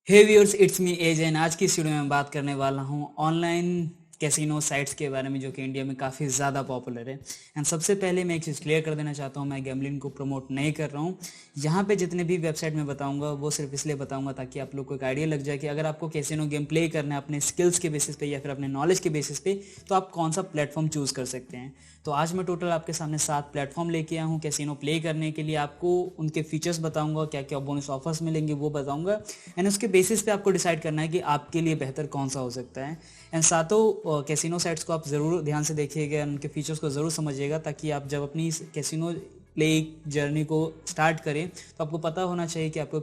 Hey viewers, it's me एज एंड आज की इस वीडियो में मैं बात करने वाला हूँ ऑनलाइन कैसीनो साइट्स के बारे में जो कि इंडिया में काफ़ी ज़्यादा पॉपुलर है। एंड सबसे पहले मैं एक चीज़ क्लियर कर देना चाहता हूँ, मैं गैम्बलिंग को प्रमोट नहीं कर रहा हूँ। यहाँ पे जितने भी वेबसाइट में बताऊँगा वो सिर्फ इसलिए बताऊँगा ताकि आप लोग को एक आइडिया लग जाए कि अगर आपको कैसीनो गेम प्ले करना है अपने स्किल्स के बेसिस पे या फिर अपने नॉलेज के बेसिस पे, तो आप कौन सा प्लेटफॉर्म चूज़ कर सकते हैं। तो आज मैं टोटल आपके सामने 7 प्लेटफॉर्म लेके आया हूँ कैसीनो प्ले करने के लिए। आपको उनके फीचर्स बताऊंगा, क्या क्या बोनस ऑफर्स मिलेंगे वो बताऊंगा। एंड उसके बेसिस पे आपको डिसाइड करना है कि आपके लिए बेहतर कौन सा हो सकता है। एंड सातों कैसीनो साइट्स को आप ज़रूर ध्यान से देखिएगा, उनके फीचर्स को ज़रूर समझिएगा ताकि आप जब अपनी कैसीनो प्ले जर्नी को स्टार्ट करें तो आपको पता होना चाहिए कि आपको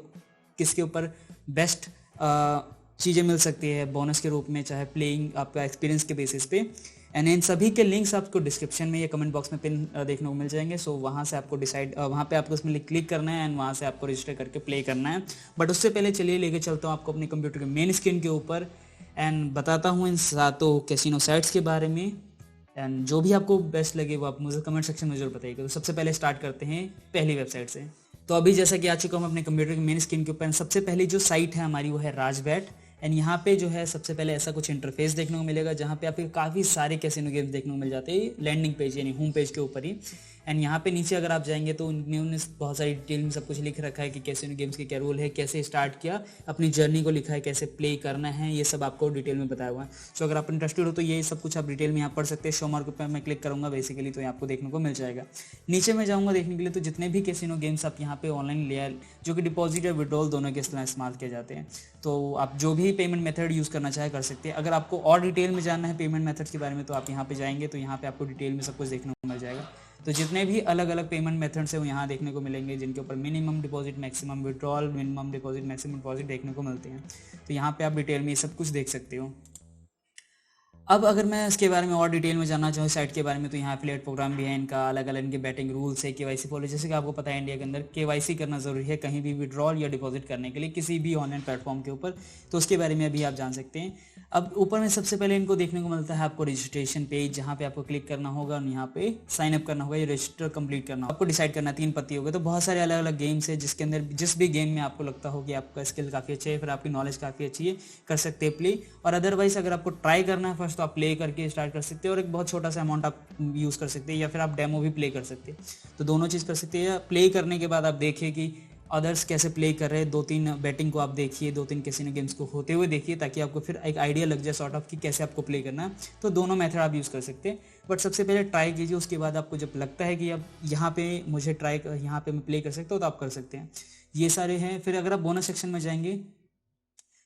किसके ऊपर बेस्ट चीज़ें मिल सकती है बोनस के रूप में, चाहे प्लेइंग आपका एक्सपीरियंस के बेसिस पे। एंड इन सभी के लिंक्स आपको डिस्क्रिप्शन में या कमेंट बॉक्स में पिन देखने को मिल जाएंगे। सो वहाँ से आपको वहाँ पे आपको उसमें क्लिक करना है एंड वहाँ से आपको रजिस्टर करके प्ले करना है। बट उससे पहले चलिए लेके चलता हूँ आपको अपने कंप्यूटर के मेन स्क्रीन के ऊपर एंड बताता हूँ इन सातों कैसीनो साइट्स के बारे में। एंड जो भी आपको बेस्ट लगे वो आप मुझे कमेंट सेक्शन में जरूर बताइएगा। तो सबसे पहले स्टार्ट करते हैं पहली वेबसाइट से। तो अभी जैसा कि आ चुका हूँ अपने कंप्यूटर के मेन स्क्रीन के ऊपर। सबसे पहली जो साइट है हमारी वो है राजबैट। एंड यहाँ पे जो है सबसे पहले ऐसा कुछ इंटरफेस देखने को मिलेगा जहाँ पे आपके काफ़ी सारे कैसीनो गेम्स देखने को मिल जाते हैं लैंडिंग पेज यानी होम पेज के ऊपर ही। एंड यहाँ पे नीचे अगर आप जाएंगे तो उन्होंने बहुत सारी डिटेल में सब कुछ लिख रखा है कि कैसीनो गेम्स के क्या रूल है, कैसे स्टार्ट किया, अपनी जर्नी को लिखा है, कैसे प्ले करना है, ये सब आपको डिटेल में बताया हुआ है। सो अगर आप इंटरेस्टेड हो तो ये सब कुछ आप डिटेल में यहाँ पढ़ सकते हैं। शो मार्क पर मैं क्लिक करूँगा बेसिकली तो आपको देखने को मिल जाएगा। नीचे मैं जाऊँगा देखने के लिए तो जितने भी कैसीनो गेम्स आप यहाँ पे ऑनलाइन ले जो कि डिपॉजिट या विड्रॉल दोनों के इस्तेमाल किए जाते हैं, तो आप जो भी पेमेंट मेथड यूज़ करना चाहे कर सकते हैं। अगर आपको और डिटेल में जानना है पेमेंट मेथड्स के बारे में तो आप यहाँ पे जाएंगे तो यहाँ पे आपको डिटेल में सब कुछ देखने को मिल जाएगा। तो जितने भी अलग अलग पेमेंट मेथड्स हैं वो यहाँ देखने को मिलेंगे, जिनके ऊपर minimum deposit, maximum withdrawal, minimum deposit, maximum deposit देखने को मिलते हैं। तो यहाँ पे आप डिटेल में ये सब कुछ देख सकते हो। अब अगर मैं इसके बारे में और डिटेल में जानना चाहूँ साइट के बारे में तो यहाँ एफिलिएट प्रोग्राम भी है इनका, अलग अलग इनके बैटिंग रूल्स है, केवाईसी पॉलिसी। जैसे कि आपको पता है इंडिया के अंदर केवाईसी करना ज़रूरी है कहीं भी विड्रॉल या डिपॉजिट करने के लिए किसी भी ऑनलाइन प्लेटफॉर्म के ऊपर, तो उसके बारे में अभी आप जान सकते हैं। अब ऊपर में सबसे पहले इनको देखने को मिलता है आपको रजिस्ट्रेशन पेज, जहाँ पे आपको क्लिक करना होगा और यहाँ पे साइन अप करना होगा या रजिस्टर कंप्लीट करना होगा। आपको डिसाइड करना 3 पत्ती होगा। तो बहुत सारे अलग अलग गेम्स है जिसके अंदर जिस भी गेम में आपको लगता हो कि आपका स्किल काफ़ी अच्छा है, फिर आपकी नॉलेज काफ़ी अच्छी है, कर सकते हैं प्ले। और अदरवाइज अगर आपको ट्राई करना है फर्स्ट तो आप प्ले करके स्टार्ट कर सकते हैं और एक बहुत छोटा सा अमाउंट आप यूज़ कर सकते हैं या फिर आप डेमो भी प्ले कर सकते हैं। तो दोनों चीज़ कर सकते हैं। प्ले करने के बाद आप देखिए कि अदर्स कैसे प्ले कर रहे हैं, 2-3 बैटिंग को आप देखिए, 2-3 कैसीनो गेम्स को होते हुए देखिए ताकि आपको फिर एक आइडिया लग जाए सॉर्ट ऑफ कि कैसे आपको प्ले करना है। तो दोनों मेथड आप यूज़ कर सकते हैं। बट सबसे पहले ट्राई कीजिए, उसके बाद आपको जब लगता है कि अब यहाँ पे मुझे यहाँ पे मैं प्ले कर सकता हूँ तो आप कर सकते हैं। ये सारे हैं। फिर अगर आप बोनस सेक्शन में जाएंगे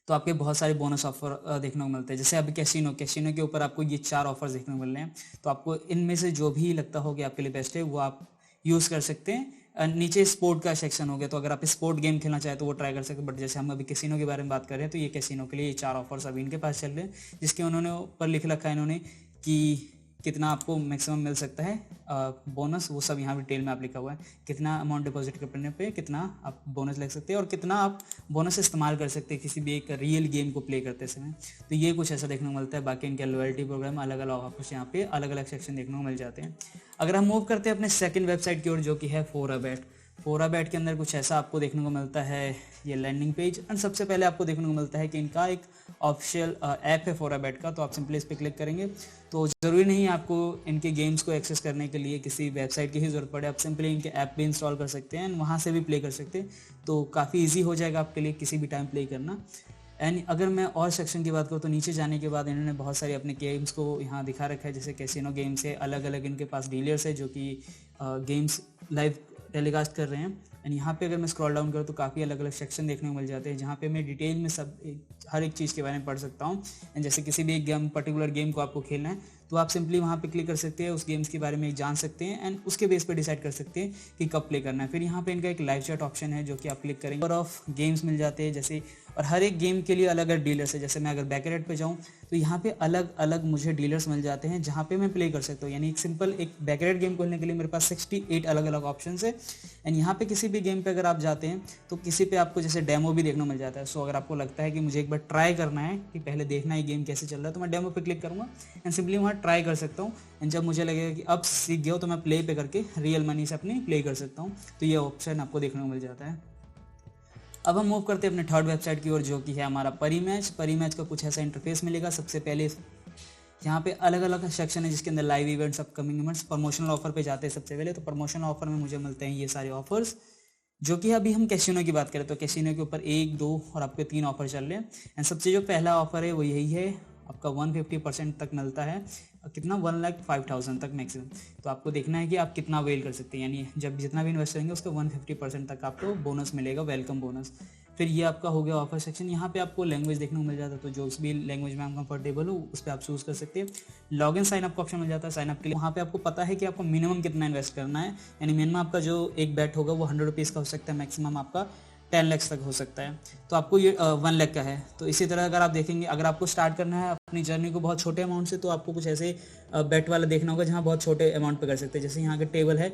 तो आपके बहुत सारे बोनस ऑफर देखने को मिलते हैं। जैसे अभी कैसीनो के ऊपर आपको ये 4 ऑफर्स देखने को मिल रहे हैं। तो आपको इनमें से जो भी लगता हो कि आपके लिए बेस्ट है वो आप यूज़ कर सकते हैं। नीचे स्पोर्ट का सेक्शन हो गया, तो अगर आप स्पोर्ट गेम खेलना चाहें तो वो ट्राई कर सकते हैं। बट जैसे हम अभी कैसीनो के बारे में बात कर रहे हैं तो ये कैसीनो के लिए ये 4 ऑफर्स अभी इनके पास चल रहे हैं, जिसके उन्होंने ऊपर लिख रखा है इन्होंने कि कितना आपको मैक्सिमम मिल सकता है बोनस, वो सब यहाँ डिटेल में आप लिखा हुआ है। कितना अमाउंट डिपॉजिट करने पे कितना आप बोनस ले सकते हैं और कितना आप बोनस इस्तेमाल कर सकते हैं किसी भी एक रियल गेम को प्ले करते समय। तो ये कुछ ऐसा देखने को मिलता है। बाकी इनके लॉयल्टी प्रोग्राम अलग अलग आपको यहाँ पे अलग अलग सेक्शन देखने को मिल जाते हैं। अगर हम मूव करते हैं अपने सेकंड वेबसाइट की ओर जो कि है फोराबेट के अंदर कुछ ऐसा आपको देखने को मिलता है, ये लैंडिंग पेज। एंड सबसे पहले आपको देखने को मिलता है कि इनका एक ऑफिशियल ऐप है फोराबेट का। तो आप सिंपली इस पर क्लिक करेंगे तो ज़रूरी नहीं है आपको इनके गेम्स को एक्सेस करने के लिए किसी वेबसाइट की ही ज़रूरत पड़े, आप सिंपली इनके ऐप भी इंस्टॉल कर सकते हैं एंड वहाँ से भी प्ले कर सकते हैं। तो काफ़ी ईजी हो जाएगा आपके लिए किसी भी टाइम प्ले करना। एंड अगर मैं और सेक्शन की बात करूँ तो नीचे जाने के बाद इन्होंने बहुत सारे अपने गेम्स को यहाँ दिखा रखा है। जैसे कैसीनो गेम्स है, अलग अलग इनके पास डीलर्स है जो कि गेम्स लाइव टेलीकास्ट कर रहे हैं। एंड यहाँ पे अगर मैं स्क्रॉल डाउन करूँ तो काफ़ी अलग अलग सेक्शन देखने को मिल जाते हैं जहाँ पे मैं डिटेल में हर एक चीज़ के बारे में पढ़ सकता हूँ। एंड जैसे किसी भी एक पर्टिकुलर गेम को आपको खेलना है तो आप सिंपली वहाँ पे क्लिक कर सकते हैं, उस गेम्स के बारे में जान सकते हैं एंड उसके बेस पे डिसाइड कर सकते हैं कि कब प्ले करना है। फिर यहाँ पे इनका एक लाइव चैट ऑप्शन है जो कि आप क्लिक करेंगे और ऑफ गेम्स मिल जाते हैं जैसे, और हर एक गेम के लिए अलग अलग डीलर्स है। जैसे मैं अगर बैकरेट पे जाऊँ तो यहाँ पे अलग अलग मुझे डीलर्स मिल जाते हैं जहाँ पे मैं प्ले कर सकता हूँ। यानी एक सिंपल एक बैकरेट गेम खोलने के लिए मेरे पास 68 अलग अलग ऑप्शन है। एंड यहाँ पे किसी भी गेम पे अगर आप जाते हैं तो किसी पे आपको जैसे डेमो भी देखने को मिल जाता है। सो अगर आपको लगता है कि मुझे एक बार ट्राई करना है कि पहले देखना है गेम कैसे चल रहा है तो मैं डेमो पे क्लिक करूँगा एंड सिंपली वहाँ ट्राई कर सकता हूँ। एंड जब मुझे लगेगा कि अब सीख गया हो तो मैं प्ले पे करके रियल मनी से अपनी प्ले कर सकता हूँ। तो ये ऑप्शन आपको देखने को मिल जाता है। अब हम मूव करते हैं अपने थर्ड वेबसाइट की ओर, जो कि है हमारा परी मैच। परी मैच का कुछ ऐसा इंटरफेस मिलेगा। सबसे पहले यहाँ पे अलग अलग सेक्शन है जिसके अंदर live events, upcoming events, promotional offer पे जाते हैं। सबसे पहले तो प्रमोशनल ऑफर में मुझे मिलते हैं ये सारे ऑफर्स, जो कि अभी हम कैसीनो की बात करें तो कैसीनो के ऊपर 1, 2 और आपके 3 ऑफर चल रहे हैं। एंड सबसे जो पहला ऑफर है वो यही है, आपका 150% तक मिलता है। कितना, 1,05,000 तक मैक्सिमम। तो आपको देखना है कि आप कितना वेल कर सकते हैं, यानी जब जितना भी इन्वेस्ट करेंगे उसका 150% तक आपको बोनस मिलेगा, वेलकम बोनस। फिर ये आपका हो गया ऑफर सेक्शन। यहाँ पे आपको लैंग्वेज देखने को मिल जाता है, तो जो भी लैंग्वेज में आप कंफर्टेबल हो उस पर आप चूज़ कर सकते हैं। लॉगिन साइन अप का ऑप्शन मिल जाता है। साइन अप के लिए वहाँ पे आपको पता है कि आपको मिनिमम कितना इन्वेस्ट करना है, यानी मिनिमम आपका जो एक बैट होगा वो 100 रुपीज़ का हो सकता है, मैक्सिमम आपका 10 लाख तक हो सकता है। तो आपको ये 1 लाख का है। तो इसी तरह अगर आप देखेंगे, अगर आपको स्टार्ट करना है अपनी जर्नी को बहुत छोटे अमाउंट से, तो आपको कुछ ऐसे बेट वाला देखना होगा जहाँ बहुत छोटे अमाउंट पे कर सकते हैं। जैसे यहाँ के टेबल है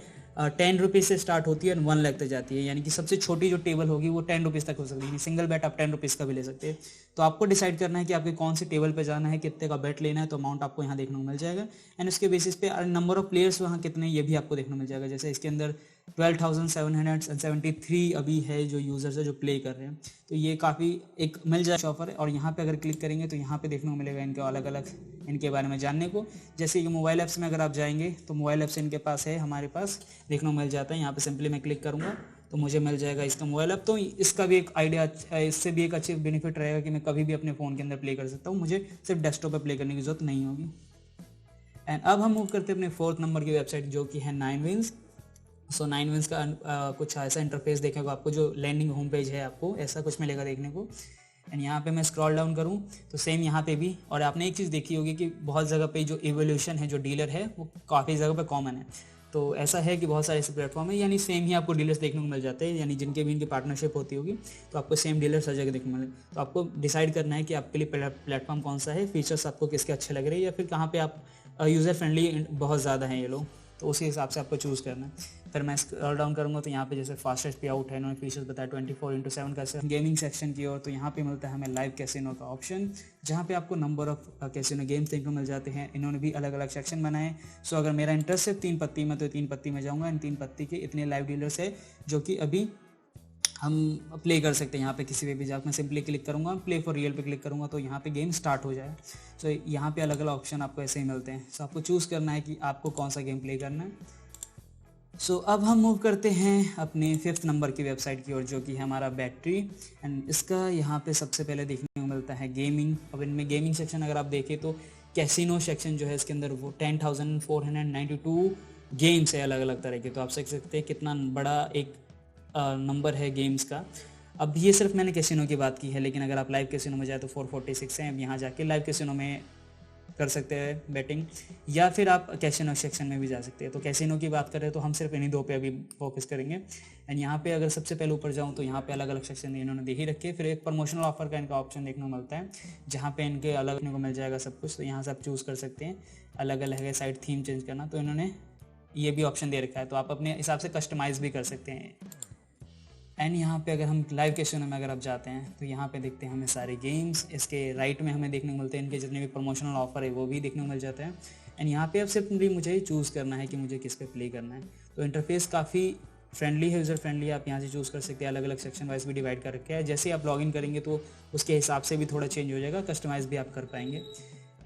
10 रुपीज़ से स्टार्ट होती है और 1 लाख तक जाती है, यानी कि सबसे छोटी जो टेबल होगी वो 10 रुपीज़ तक हो सकती है। सिंगल बैट आप 10 रुपीज़ का भी ले सकते हैं। तो आपको डिसाइड करना है कि आपके कौन सी टेबल पे जाना है, कितने का बैट लेना है, तो अमाउंट आपको यहाँ देखने को मिल जाएगा। एंड उसके बेसिस पे नंबर ऑफ प्लेयर्स वहाँ कितने, ये भी आपको देखने को मिल जाएगा। जैसे इसके अंदर 12,773 अभी है जो यूज़र्स है जो प्ले कर रहे हैं। तो ये काफ़ी एक मिल जाए ऑफर है। और यहाँ पे अगर क्लिक करेंगे तो यहाँ पे देखने को मिलेगा इनके अलग अलग, इनके बारे में जानने को। जैसे कि मोबाइल ऐप्स में अगर आप जाएंगे तो मोबाइल ऐप्स इनके पास है, हमारे पास देखने को मिल जाता है। यहाँ पे सिंपली मैं क्लिक करूँगा तो मुझे मिल जाएगा इसका मोबाइल ऐप। तो इसका भी एक आइडिया, इससे भी एक अच्छी बेनिफिट रहेगा कि मैं कभी भी अपने फ़ोन के अंदर प्ले कर सकता हूँ, मुझे सिर्फ डेस्कटॉप पर प्ले करने की जरूरत नहीं होगी। एंड अब हम मूव करते हैं अपने 4th नंबर की वेबसाइट, जो कि है 9wins। सो 9wins का कुछ ऐसा इंटरफेस देखने को आपको, जो लैंडिंग होम पेज है आपको ऐसा कुछ मिलेगा देखने को। एंड यहाँ पे मैं स्क्रॉल डाउन करूँ तो सेम यहाँ पे भी, और आपने एक चीज़ देखी होगी कि बहुत जगह पे जो इवोल्यूशन है, जो डीलर है, वो काफ़ी जगह पे कॉमन है। तो ऐसा है कि बहुत सारे ऐसे प्लेटफॉर्म है, यानी सेम ही आपको डीलर्स देखने को मिल जाते हैं, यानी जिनके भी इनकी पार्टनरशिप होती होगी तो आपको सेम डीलर्स हर जगह देखने को मिले। तो आपको डिसाइड करना है कि आपके लिए प्लेटफॉर्म कौन सा है, फीचर्स आपको किसके अच्छे लग रहे हैं, या फिर कहाँ पे आप यूज़र फ्रेंडली बहुत ज़्यादा हैं ये लोग, तो उसी हिसाब से आपको चूज़ करना है। फिर मैं स्क्रॉल डाउन करूँगा तो यहाँ पे जैसे फास्टेस्ट पे आउट है, इन्होंने फीचर्स बताया 24/7 का। गेमिंग सेक्शन की ओर तो यहाँ पे मिलता है हमें लाइव कैसीनो का ऑप्शन, जहाँ पे आपको नंबर ऑफ कैसीनो गेम्स देखने को मिल जाते हैं। इन्होंने भी अलग अलग सेक्शन बनाए। सो अगर मेरा इंटरेस्ट है 3 पत्ती में तो 3 पत्ती में जाऊँगा। इन 3 पत्ती के इतने लाइव डीलर्स है जो कि अभी हम प्ले कर सकते हैं। यहाँ पे किसी भी जाकर मैं सिंपली क्लिक करूँगा, प्ले फॉर रियल पे क्लिक करूँगा तो यहाँ पे गेम स्टार्ट हो जाए। सो यहाँ पे अलग अलग ऑप्शन आपको ऐसे ही मिलते हैं। सो आपको चूज़ करना है कि आपको कौन सा गेम प्ले करना है। सो अब हम मूव करते हैं अपने 5th नंबर की वेबसाइट की ओर, जो कि है हमारा बैटरी। एंड इसका यहाँ पे सबसे पहले देखने को मिलता है गेमिंग। अब इनमें गेमिंग सेक्शन अगर आप देखें तो कैसीनो सेक्शन जो है इसके अंदर वो 10,492 गेम्स है अलग अलग तरह के। तो आप देख सकते हैं कितना बड़ा एक नंबर है गेम्स का। अब ये सिर्फ मैंने कैसीनो की बात की है, लेकिन अगर आप लाइव कैसीनो में जाए तो 446 हैं। अब यहाँ जाके लाइव कैसीनो में कर सकते हैं बैटिंग, या फिर आप कैसीनो सेक्शन में भी जा सकते हैं। तो कैसीनो की बात करें तो हम सिर्फ इन्हीं 2 पे अभी फोकस करेंगे। एंड यहाँ पे अगर सबसे पहले ऊपर जाऊँ तो यहाँ पे अलग अलग सेक्शन इन्होंने दे ही रखे। फिर एक प्रमोशनल ऑफर का इनका ऑप्शन देखने को मिलता है, जहाँ पे इनके अलग देखने को मिल जाएगा सब कुछ। तो यहाँ से आप चूज़ कर सकते हैं अलग अलग है साइड थीम चेंज करना, तो इन्होंने ये भी ऑप्शन दे रखा है, तो आप अपने हिसाब से कस्टमाइज़ भी कर सकते हैं। एंड यहाँ पे अगर हम लाइव कैसीनो में अगर आप जाते हैं तो यहाँ पे देखते हैं हमें सारे गेम्स, इसके राइट में हमें देखने को मिलते हैं इनके जितने भी प्रमोशनल ऑफर है वो भी देखने को मिल जाते हैं। एंड यहाँ पे अब सिर्फ भी मुझे चूज़ करना है कि मुझे किस पे प्ले करना है। तो इंटरफेस काफ़ी फ्रेंडली है, यूज़र फ्रेंडली है। आप यहाँ से चूज़ कर सकते हैं, अलग अलग सेक्शन वाइज भी डिवाइड कर रखे हैं। जैसे आप लॉगिन करेंगे तो उसके हिसाब से भी थोड़ा चेंज हो जाएगा, कस्टमाइज़ भी आप कर पाएंगे।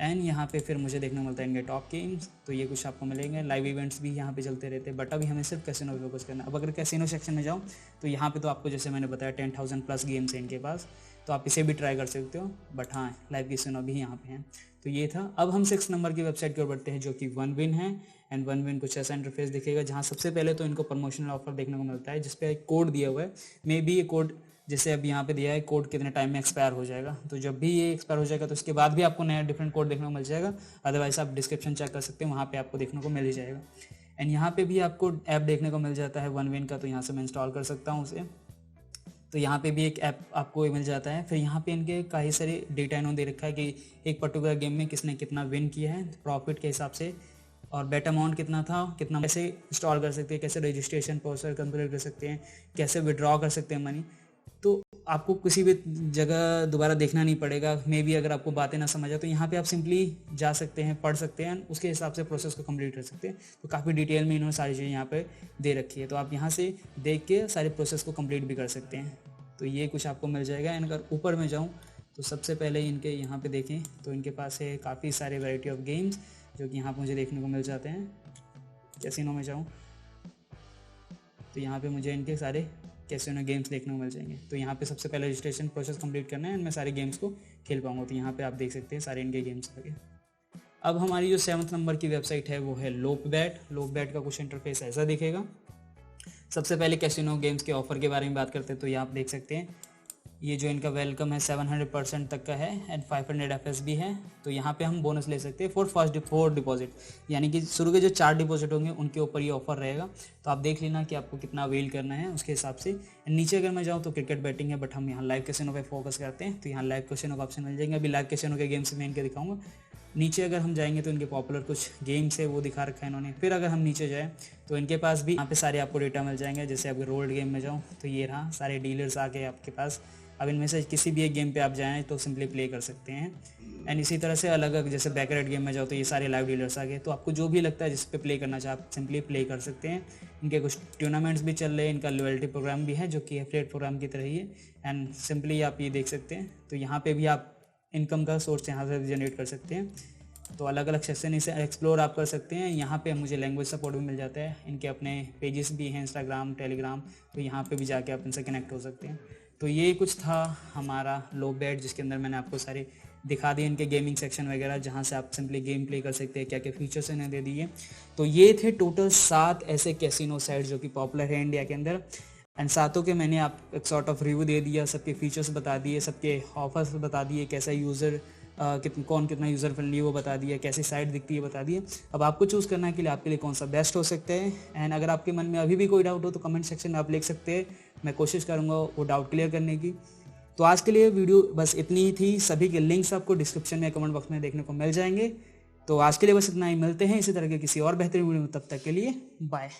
एंड यहाँ पे फिर मुझे देखने को मिलता है इनके टॉप गेम्स, तो ये कुछ आपको मिलेंगे। लाइव इवेंट्स भी यहाँ पे चलते रहते हैं, बट अभी हमें सिर्फ कैसीनो पे फोकस करना है। अब अगर कैसीनो सेक्शन में जाऊँ तो यहाँ पे तो आपको जैसे मैंने बताया 10,000 प्लस गेम्स हैं इनके पास, तो आप इसे भी ट्राई कर सकते हो। बट हाँ, लाइव कैसीनो भी यहाँ पे हैं। तो ये था। अब हम 6 नंबर की वेबसाइट की ओर बढ़ते हैं, जो कि 1win है। एंड 1win कुछ ऐसा इंटरफेस दिखेगा जहाँ सबसे पहले तो इनको प्रमोशनल ऑफर देखने को मिलता है, जिसपे एक कोड दिया हुआ है। मे बी ये कोड जैसे अब यहाँ पे दिया है, कोड कितने टाइम में एक्सपायर हो जाएगा। तो जब भी ये एक्सपायर हो जाएगा तो उसके बाद भी आपको नया डिफरेंट कोड देखने को मिल जाएगा। अदरवाइज आप डिस्क्रिप्शन चेक कर सकते हैं, वहाँ पे आपको देखने को मिल ही जाएगा। एंड यहाँ पे भी आपको ऐप देखने को मिल जाता है 1win का, तो यहाँ से मैं इंस्टॉल कर सकता हूँ उसे। तो यहाँ पे भी एक ऐप आपको मिल जाता है। फिर यहाँ पे इनके कई सारे डेटा इन्होंने दे रखा है कि एक पर्टिकुलर गेम में किसने कितना विन किया है, प्रॉफिट के हिसाब से, और बेट अमाउंट कितना था, कितना कैसे इंस्टॉल कर सकते हैं, कैसे रजिस्ट्रेशन प्रोसेस कंप्लीट कर सकते हैं, कैसे विड्रॉ कर सकते हैं मनी। तो आपको किसी भी जगह दोबारा देखना नहीं पड़ेगा। मे बी अगर आपको बातें ना समझ आए तो यहाँ पे आप सिंपली जा सकते हैं, पढ़ सकते हैं, उसके हिसाब से प्रोसेस को कंप्लीट कर सकते हैं। तो काफ़ी डिटेल में इन्होंने सारी चीज़ें यहाँ पे दे रखी है, तो आप यहाँ से देख के सारे प्रोसेस को कंप्लीट भी कर सकते हैं। तो ये कुछ आपको मिल जाएगा। एंड अगर ऊपर में जाऊँ तो सबसे पहले इनके यहाँ पे देखें तो इनके पास है काफ़ी सारे वैरायटी ऑफ गेम्स जो कि यहाँ पर मुझे देखने को मिल जाते हैं। कैसीनो में जाऊँ तो यहाँ पे मुझे इनके सारे कैसीनो गेम्स देखने को मिल जाएंगे। तो यहाँ पे सबसे पहले रजिस्ट्रेशन प्रोसेस कंप्लीट करना है एंड मैं सारे गेम्स को खेल पाऊंगा। तो यहाँ पे आप देख सकते हैं सारे इनके गेम्स आगे। अब हमारी जो 7th नंबर की वेबसाइट है वो है लोपबैट। लोपबैट का कुछ इंटरफेस ऐसा दिखेगा। सबसे पहले कैसीनो गेम्स के ऑफर के बारे में बात करते हैं तो ये आप देख सकते हैं ये जो इनका वेलकम है 700% तक का है एंड 500 FS भी है। तो यहाँ पे हम बोनस ले सकते हैं फॉर फर्स्ट 4 डिपॉजिट, यानी कि शुरू के जो 4 डिपॉजिट होंगे उनके ऊपर ये ऑफर रहेगा। तो आप देख लेना कि आपको कितना अवेल करना है उसके हिसाब से। नीचे अगर मैं जाऊँ तो क्रिकेट बैटिंग है, बट हम यहाँ लाइव कैसीनो पे फोकस करते हैं। तो यहाँ लाइव कैसीनो का ऑप्शन मिल जाएंगे। अभी लाइव कैसीनो के गेम्स मैं इनके दिखाऊंगा। नीचे अगर हम जाएंगे तो इनके पॉपुलर कुछ गेम्स है वो दिखा रखा है इन्होंने। फिर अगर हम नीचे जाएँ तो इनके पास भी यहाँ पे सारे आपको डेटा मिल जाएंगे। जैसे अगर रोल्ड गेम में जाऊँ तो ये रहा सारे डीलर्स आ गए आपके पास। अब इनमें से किसी भी एक गेम पे आप जाएँ तो सिंपली प्ले कर सकते हैं। एंड इसी तरह से अलग अलग जैसे बैकरेट गेम में जाओ तो ये सारे लाइव डीलर्स आ गए। तो आपको जो भी लगता है जिस पे प्ले करना चाहे आप सिंपली प्ले कर सकते हैं। इनके कुछ टूर्नामेंट्स भी चल रहे हैं, इनका लॉयल्टी प्रोग्राम भी है जो कि एफिलिएट प्रोग्राम की तरह ही है। एंड सिंपली आप ये देख सकते हैं। तो यहाँ पे भी आप इनकम का सोर्स यहाँ से जनरेट कर सकते हैं। तो अलग अलग सेक्शन इसे एक्सप्लोर आप कर सकते हैं। यहाँ पे मुझे लैंग्वेज सपोर्ट भी मिल जाता है। इनके अपने पेजेस भी हैं इंस्टाग्राम, टेलीग्राम, तो यहाँ पे भी जाके आप इनसे कनेक्ट हो सकते हैं। तो ये कुछ था हमारा लोपबैट जिसके अंदर मैंने आपको सारे दिखा दिए इनके गेमिंग सेक्शन वगैरह, जहाँ से आप सिंपली गेम प्ले कर सकते हैं, क्या क्या फीचर्स इन्हें दे दिए। तो ये थे टोटल 7 ऐसे कैसीनो साइट जो कि पॉपुलर है इंडिया के अंदर। एंड सातों के मैंने आप एक सॉर्ट ऑफ रिव्यू दे दिया, सबके फीचर्स बता दिए, सबके ऑफर्स बता दिए, कैसा यूज़र कौन कितना यूज़र फ्रेंडली वो बता दिया, कैसी साइट दिखती है बता दिए। अब आपको चूज़ करना है कि लिए आपके लिए कौन सा बेस्ट हो सकता है। एंड अगर आपके मन में अभी भी कोई डाउट हो तो कमेंट सेक्शन में आप लिख सकते हैं, मैं कोशिश करूँगा वो डाउट क्लियर करने की। तो आज के लिए वीडियो बस इतनी ही थी। सभी के लिंक्स आपको डिस्क्रिप्शन में कमेंट बॉक्स में देखने को मिल जाएंगे। तो आज के लिए बस इतना ही, मिलते हैं इसी तरह के किसी और बेहतरीन वीडियो में, तब तक के लिए बाय।